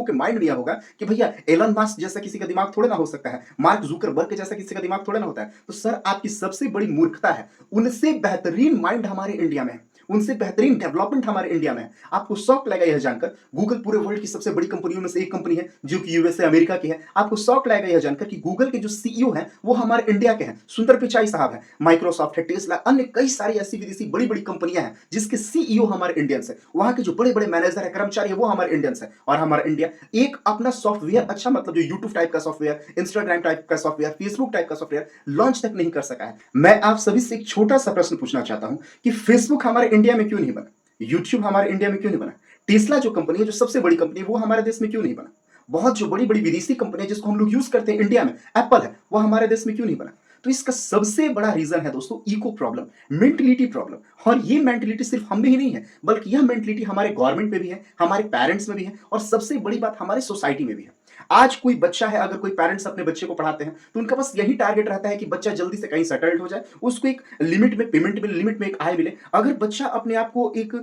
के माइंड में यह होगा कि भैया एलन मस्क जैसा किसी का दिमाग थोड़े ना हो सकता है, मार्क जुकरबर्ग के जैसा किसी का दिमाग थोड़े ना होता है। तो सर आपकी सबसे बड़ी मूर्खता है, उनसे बेहतरीन माइंड हमारे इंडिया में है, उनसे बेहतरीन डेवलपमेंट हमारे इंडिया में है। आपको शौक लगेगा यह जानकर, गूगल पूरे वर्ल्ड की सबसे बड़ी कंपनियों में से एक कंपनी है जो कि यूएसए अमेरिका की है। आपको शौक लगेगा यह जानकर कि गूगल के जो सीईओ हैं वो हमारे इंडिया के हैं, सुंदर पिचाई साहब हैं। माइक्रोसॉफ्ट है, टेस्ला, अन्य कई सारी ऐसी विदेशी बड़ी बड़ी कंपनियां हैं जिसके सीईओ हमारे इंडियंस है, वहां के जो बड़े बड़े मैनेजर है, कर्मचारी है, वो हमारे इंडियंस है। और हमारा इंडिया एक अपना सॉफ्टवेयर, अच्छा मतलब जो यूट्यूब टाइप का सॉफ्टवेयर, इंस्टाग्राम टाइप का सॉफ्टवेयर, फेसबुक टाइप का सॉफ्टवेयर लॉन्च तक नहीं कर सका है। मैं आप सभी से एक छोटा सा प्रश्न पूछना चाहता हूं कि फेसबुक हमारे इंडिया में क्यों नहीं बना, यूट्यूब हमारे इंडिया में क्यों नहीं बना, टेस्ला जो कंपनी है, जो सबसे बड़ी कंपनी है, वो हमारे देश में क्यों नहीं बना, बहुत जो बड़ी बड़ी विदेशी कंपनी है जिसको हम लोग यूज करते हैं इंडिया में, एप्पल है, वो हमारे देश में क्यों नहीं बना। तो इसका सबसे बड़ा रीजन है दोस्तों इको प्रॉब्लम, मेंटलिटी प्रॉब्लम। और ये मेंटलिटी सिर्फ हम में ही नहीं है, बल्कि यह मेंटलिटी हमारे गवर्नमेंट में भी है, हमारे पेरेंट्स में भी है, और सबसे बड़ी बात हमारे सोसाइटी में भी है। आज कोई बच्चा है, अगर कोई पेरेंट्स अपने बच्चे को पढ़ाते हैं तो उनका बस यही टारगेट रहता है कि बच्चा जल्दी से कहीं सेटल्ड हो जाए, उसको एक लिमिट में पेमेंट मिले, लिमिट में एक आय मिले। अगर बच्चा अपने आप को एक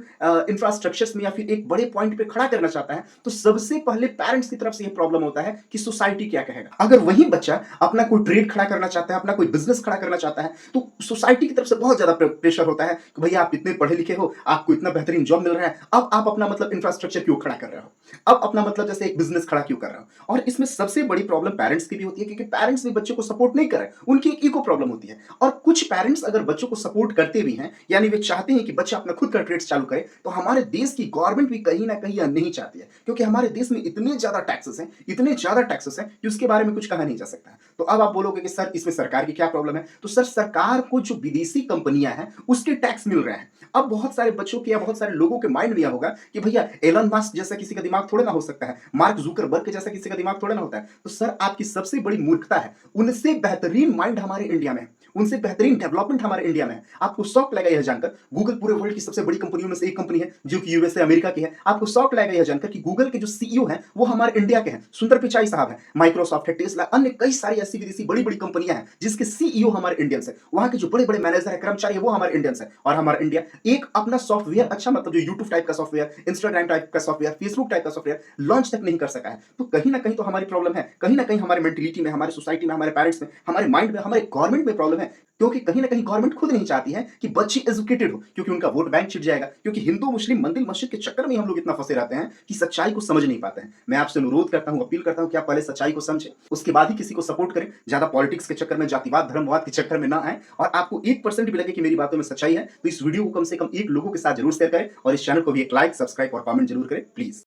इंफ्रास्ट्रक्चर्स में या फिर एक बड़े पॉइंट पे खड़ा करना चाहता है तो सबसे पहले पेरेंट्स की तरफ से यह प्रॉब्लम होता है कि सोसाइटी क्या कहेगा। अगर वही बच्चा अपना कोई ट्रेड खड़ा करना चाहता है, अपना कोई बिजनेस खड़ा करना चाहता है, तो सोसाइटी की तरफ से बहुत ज्यादा प्रेशर होता है कि भैया आप इतने पढ़े लिखे हो, आपको इतना बेहतरीन जॉब मिल रहा है, अब आप अपना मतलब इंफ्रास्ट्रक्चर क्यों खड़ा कर रहे हो, अब अपना मतलब जैसे एक बिजनेस खड़ा क्यों कर रहे हो। और इसमें सबसे बड़ी प्रॉब्लम पेरेंट्स की भी होती है, क्योंकि पेरेंट्स भी बच्चों को सपोर्ट नहीं कर रहे, उनकी एक ईगो प्रॉब्लम होती है। और कुछ पेरेंट्स अगर बच्चों को सपोर्ट करते भी हैं, यानी वे चाहते हैं कि बच्चा अपना खुद का ट्रेड्स चालू करे, तो हमारे देश की गवर्नमेंट भी कहीं ना कहीं यह नहीं चाहती है, क्योंकि हमारे देश में इतने ज्यादा टैक्सेस हैं, इतने ज्यादा टैक्सेस हैं कि उसके बारे में कुछ कहा नहीं जा सकता है। तो अब आप बोलोगे कि सर इसमें सरकार की क्या प्रॉब्लम है, तो सर सरकार को जो विदेशी कंपनियां हैं उसके टैक्स मिल रहे हैं। अब बहुत सारे बच्चों के या बहुत सारे लोगों के माइंड में यह होगा कि भैया एलन मस्क जैसा किसी का दिमाग थोड़े ना हो सकता है, मार्क जुकरबर्ग के जैसा किसी का दिमाग थोड़े ना होता है। तो सर आपकी सबसे बड़ी मूर्खता है, उनसे बेहतरीन माइंड हमारे इंडिया में है, उनसे बेहतरीन डेवलपमेंट हमारे इंडिया में है। आपको शौक लगेगा यह जानकर, गूगल पूरे वर्ल्ड की सबसे बड़ी कंपनियों में से एक कंपनी है जो कि यूएसए अमेरिका की है। आपको शौक लगेगा यह जानकर कि गूगल के जो सीईओ हैं वो हमारे इंडिया के हैं, सुंदर पिचाई साहब हैं। माइक्रोसॉफ्ट है, टेस्ला, अन्य कई सारी ऐसी विदेशी बड़ी बड़ी कंपनियां हैं जिसके सीईओ हमारे इंडियंस है, वहां के जो बड़े बड़े मैनेजर है, कर्मचारी है, वो हमारे इंडियंस है। और हमारा इंडिया एक अपना सॉफ्टवेयर, अच्छा मतलब जो यूट्यूब टाइप का सॉफ्टवेयर, इंस्टाग्राम टाइप का सॉफ्टवेयर, फेसबुक टाइप का सॉफ्टवेयर लॉन्च तक नहीं कर सका है। तो कहीं ना कहीं तो हमारी प्रॉब्लम है, कहीं ना कहीं हमारे मेंटलिटी में, हमारे सोसाइटी में, हमारे पेरेंट्स में, हमारे माइंड में, हमारे गवर्नमेंट में प्रॉब्लम है। क्योंकि कहीं ना कहीं गवर्नमेंट खुद नहीं चाहती है कि बच्चे एजुकेटेड हो, क्योंकि उनका वोट बैंक छिट जाएगा, क्योंकि हिंदू मुस्लिम मंदिर मस्जिद के चक्कर में हम लोग इतना फंसे रहते हैं कि सच्चाई को समझ नहीं पाते हैं। मैं आपसे अनुरोध करता हूं, अपील करता हूं कि आप पहले सच्चाई को समझें, उसके बाद ही किसी को सपोर्ट करें। ज्यादा पॉलिटिक्स के चक्कर में, जातिवाद धर्मवाद के चक्कर में ना आए। और आपको 1% भी लगे कि मेरी बातों में सच्चाई है तो इस वीडियो को कम से कम एक लोगों के साथ जरूर शेयर करें, और इस चैनल को भी एक लाइक, सब्सक्राइब और कमेंट जरूर करें प्लीज।